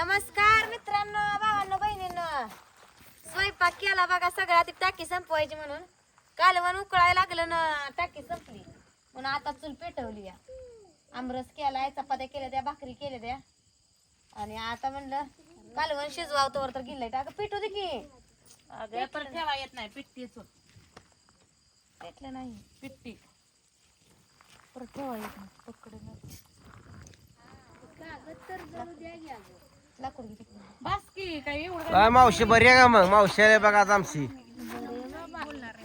नमस्कार मित्रांनो, भावांनो, बहिणींनो. स्वयंपाक केला बघा सगळा. ती टाकी संपवायची म्हणून कालवण उकळायला लागलं ना, टाकी संपली म्हणून आता चूल पेटवली. आमरस केलाय, चपात्या केल्या त्या, भाकरी केल्या त्या. आणि आता म्हणलं कालवण शिजवावं तोवर तर गिल्लय टाक पेटू दे की. अगं पण ठेवा येत नाही, पिट्टीच पेटलं नाही पिट्टी परत ठेवा येत नाही. पकडे लाकूड घे तिकडे. बस की काही एवढं काय मावशी बरी आहे का? मग मावशी आले बघा आता आमची.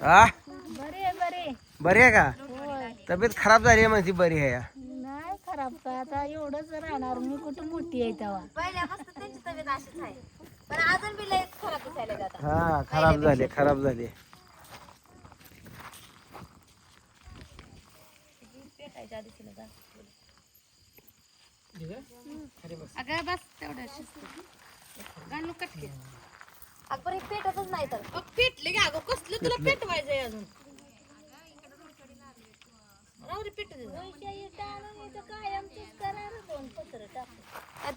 हा बरे बरे बरी आहे का? होय. तब्येत खराब झाली आहे म्हणती. बरी आहे या. नाही खराब काय, आता एवढंच राहणार. मी कुठं मोठी आहे तेव्हा. पहिल्यापासून त्यांची तब्येत अशीच आहे, पण अजून बी लय खराब दिसायला जातात. हा खराब झाली, खराब झाली. पेटायच्या आधी तिला जा. अगं बस तेवढं घालू कटके. अगं पण हे पेटतच नाही तर. पेटले का अगं? कसलं तुला पेटवायचंय अजून? राहू दे, पेटू दे.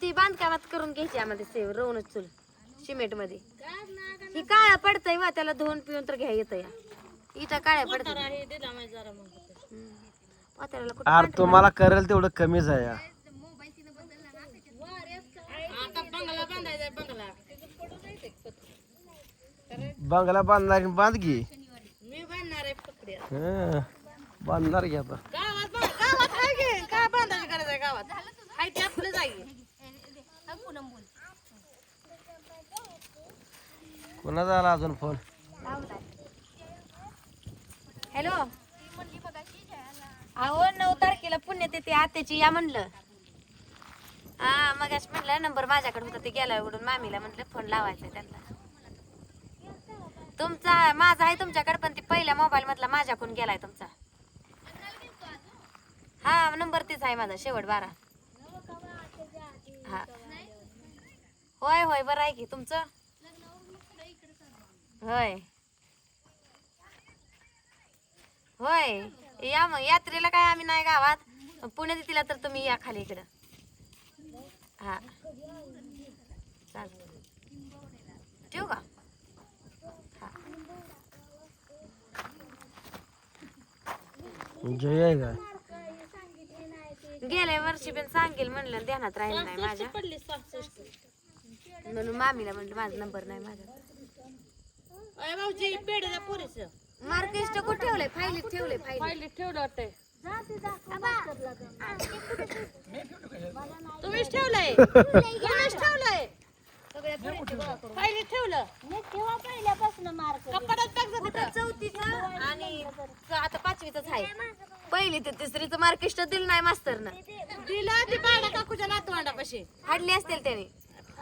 ती बांधकामात करून घ्यायची आम्हाला सेव रवणच चूल सिमेंट मध्ये. ही काळा पडतय वा, त्याला धुवून पिऊन तर घ्या येत या. इथं काळ्या पडत हे दिला माहिती जरा मग. वातावरणाला कुठं अरे तुम्हाला करेल तेवढं कमीच आहे या. आता बंगला बांधायचा बंगला. बंगला बांधणार बांध की. मी बांधणार आहे पकडे. हा, बांधणार की आता. गावात आहे की काय बांधायची गरज आहे? गावात आहे ते आपलं जाईल. कोणाचा आला अजून फोन? हॅलो. अहो 9 तारखेला पुण्यतिथी आत्याची या म्हणलं. हा मग म्हटलं नंबर माझ्याकडे होता, ते गेला उडून. मामीला म्हटलं फोन लावायचा त्यांना. तुमचा माझा आहे तुमच्याकडे, पण ती पहिल्या मोबाईल मधला माझ्याकडून गेलाय तुमचा. हा नंबर तीच आहे माझा, शेवट 12. हा होय होय बरं आहे की तुमचं. होय होय या मग. यात्रेला काय आम्ही नाही गावात, पुण्यतिथीला तर तुम्ही या खाली इकडं. हा चालतं, ठेवू का? जय आहे का? गेल्या वर्षी पण सांगेल म्हणलं, ध्यानात राहिलं नाही माझ्या, पडली 66. म्हणून मामीला म्हणलं माझा नंबर नाही माझा. अय भाऊजी पेढ्याच्या पोरीचं मार्केस्ट कुठे ठेवलंय? फाईलीत ठेवलंय. पाहिली ठेवलं वाटतंय. तुम्हीच ठेवलंय. तुम्हीच ठेवलंय. पाहिली ठेवलं. कपाटात टाक जा तिथं. 4थीचं आणि आता 5वीच आहे. पहिली ते 3रीचं मार्केस्ट दिलं नाही मास्तरनं. दिला ती बाळा काकूच्या नातवंडापाशी. हाडली असतील त्याने.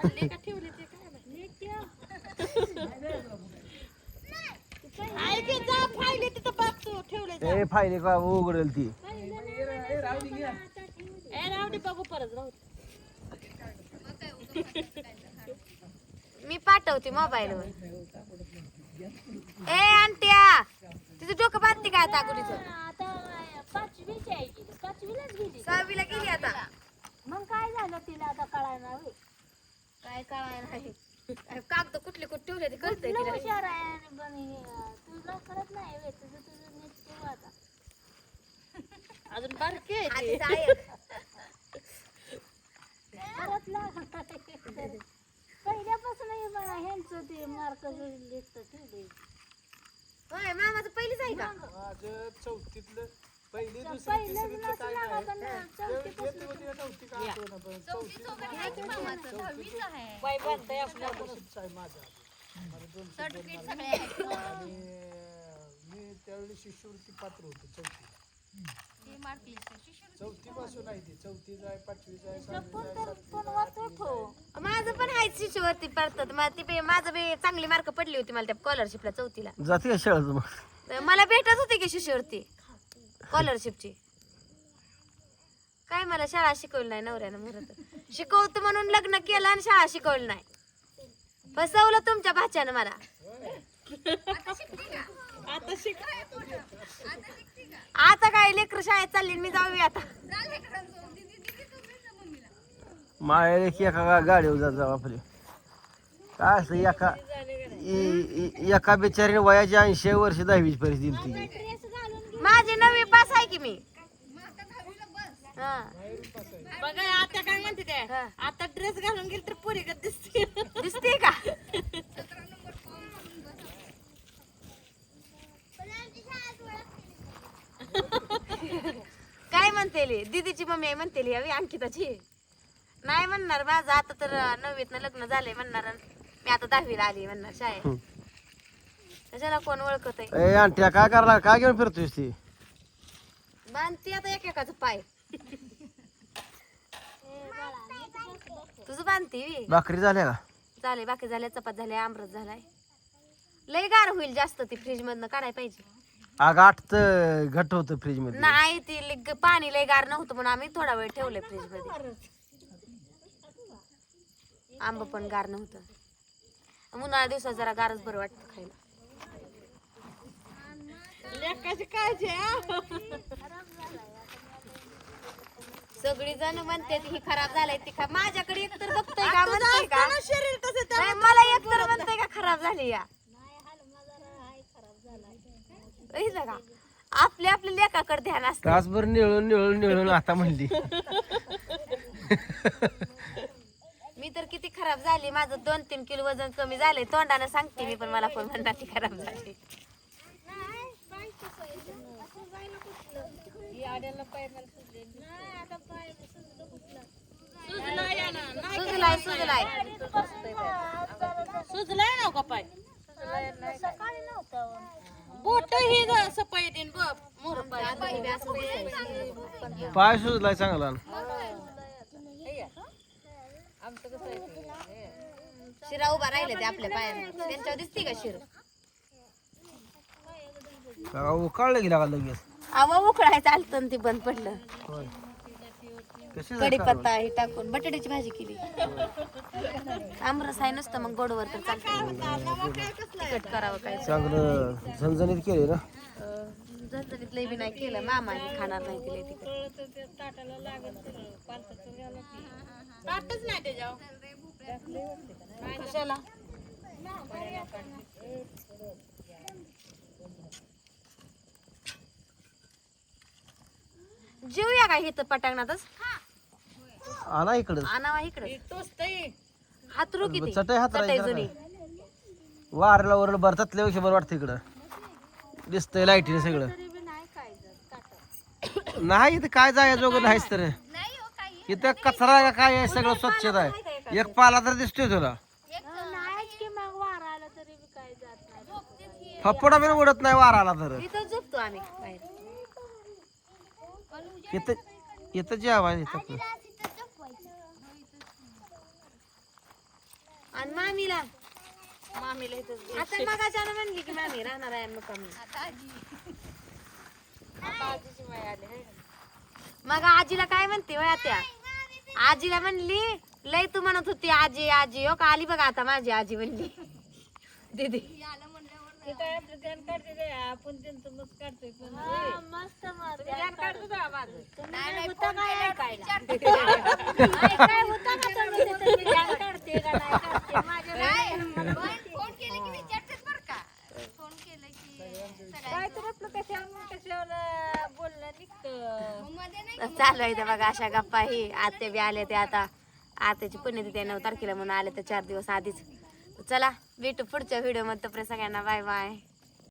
हल्ली का ठेवली ते काय माहिती. ऐक जा पाहिली तिथं बाप तू ठेवले जा. ए फायली का उघडेल ती. ए राहू दे बघू परत राहू दे. मी पाठवते मोबाईलवर. ए आंट्या, तिचं डोकं बांधते का आता गुडीचं? 6वीला गेली आता. मग काय झालं तिला आता कळायला हवे. काय कळाय नाही. कागद कुठले कुठे ठेवले ते कळतंय तुला तिला. हुशार आहे आणि पण तुला करत नाही वे. तुझं नीट ठेव आता. अजून बारकी आहे ती. आधीच आहे. परत लाग. पहिल्यापासून ह्यांचं ते मार्क लिस्ट ठेवले. होय मामाचं पहिलीच आहे का? माझं चौथीतलं पहिली पहिलं दुसरी तिसरीतलं काय नसलं नाही. पण चौथीपासून चौथी का आठवना पण चौथी बाई बांधताय आपल्या. वर्षीच आहे माझा. आणि मी त्यावेळी शिष्यवृत्ती पात्र होतो. चौथी पासून आहे ती. 4थीच आहे, 5वीच आहे, 6वीच आहे, पण वाचत हो. माझं पण आहे शिष्यवरती पडतात. माझं बी चांगली मार्क पडली होती मला त्या स्कॉलरशिपला 4थीला. जाते का शाळेत मग? तर मला भेटत होती की शिष्यवृत्ती स्कॉलरशिपची. काय मला शाळा शिकवली नाही नवऱ्यानं. मुहूर्त शिकवतो म्हणून लग्न केलं आणि शाळा शिकवली नाही. फसवलं तुमच्या भाच्यानं मला. आता शिक. आता काय लेकर शाळेत चालली, मी जाऊया आता. माहेर एका गाडीवर जात जाऊ आपले काय असतं एका बिचारीने वयाची 80 वर्ष 10वी परिस्थिती दिली ती. माझी 9वी पास आहे की मी. हा. बघा आता काय म्हणते ते हा. आता ड्रेस घालून गेली तर पुरी गत दिसते. दिसते का? काय म्हणतेली दीदीची मम्मी आहे म्हणतेली हवी अंकिताची. नाही म्हणणार माझं आता तर 9वीतनं लग्न झालंय म्हणणार आणि मी आता 10वीला आली म्हणणार शाळेत. कशाला कोण ओळखत आहे. ए आंट्या काय करला काय घेऊन फिरतोयस ती बांधती आता एकेकाचं पाय. तुझं बांधती बी. भाकरी झाल्या का झाले बाकी झाले चपात झाले आमरस झालाय. लय गार होईल जास्त ती फ्रीज मधनं काढायला पाहिजे. आग आठ घट होतं फ्रीज मध्ये नाही ती पाणी लय गार नव्हतं म्हणून आम्ही थोडा वेळ ठेवलंय फ्रीज मध्ये. आंब पण गार नव्हतं. उन्हाळ्या दिवसात जरा गारच बरं वाटतं खायला. लेकाची काळजी आहे. सगळी जण म्हणते ही खराब झालाय ती खराब. माझ्याकडे एक तर बघतोय का म्हणतोय का असताना शरीर तसं नाही, मला एक तर म्हणतोय का खराब झाली या. बघितलं का आपल्या आपल्या लेकाकडे ध्यान असतं. तासभर निळून निळून निळून आता म्हणली मी तर किती खराब झाली. माझं 2-3 किलो वजन कमी झालंय. तोंडानं सांगते मी पण मला कोण म्हणतात ती खराब झाली. सुजलाय सुजलाय. सुजलाय ना का पाय सकाळी नव्हतं. बोट ही सपाई देईन बघ मोर पाय. पाय सुजलाय चांगला शिरा उभा राहिले ते आपल्या पायाने. त्यांच्यावर दिसते का शिर. उकाळलं गेला का लगेच अव उकळाय चालतं ती बंद पडलं. होय. कशी कढीपत्ता हे टाकून बटाट्याची भाजी केली. आमरस आहे नुसतं मग गोडवर तर चालतं. तिखट करावं काय चांगलं झणझणीत केले ना झणझणीत लई बी नाही केलं. मामाने खाणार नाही तिला तिखट. ताटच नाही त्याच्यावर. कशाला जेऊया का इथं पटांगणातच. आणा इकडं आणावा इकडे टोचतंय. हातरू किती चटई हात चटई राहायची जुनी. वारला वरला भरतातल्या विषय बरं वाटतं इकडं दिसतंय लाईटीने सगळं नाही इथं काय जायजोगं नाहीच तर इथं कचरा का काय आहे सगळं स्वच्छता आहे. एक पाला तर दिसतोय तुला नाहीच की मग वारा आला तरी बी काय जात नाही. फप्पडा पण उडत नाही वारा आला तर इथं झोपतो आम्ही बाहेर. इथं इथं जेवा इथं आणि मामीला आता मगाच्या म्हणली की मामी राहणार आहे मुक्कामी. मग आजीला काय म्हणते वय त्या आजीला म्हणली लय तू म्हणत होती आजी आजी हो का आली बघा आता माझी आजी म्हणली दीदी. मस्त मस्त चालू आहे बघा अशा गप्पा. ही आत्या बी आले ते आता आत्याची पुण्यतिथी 9 तारखेला म्हणून आले तर 4 दिवस आधीच. चला भेटू पुढच्या व्हिडिओ मध्ये. तोपर्यंत सगळ्यांना बाय बाय.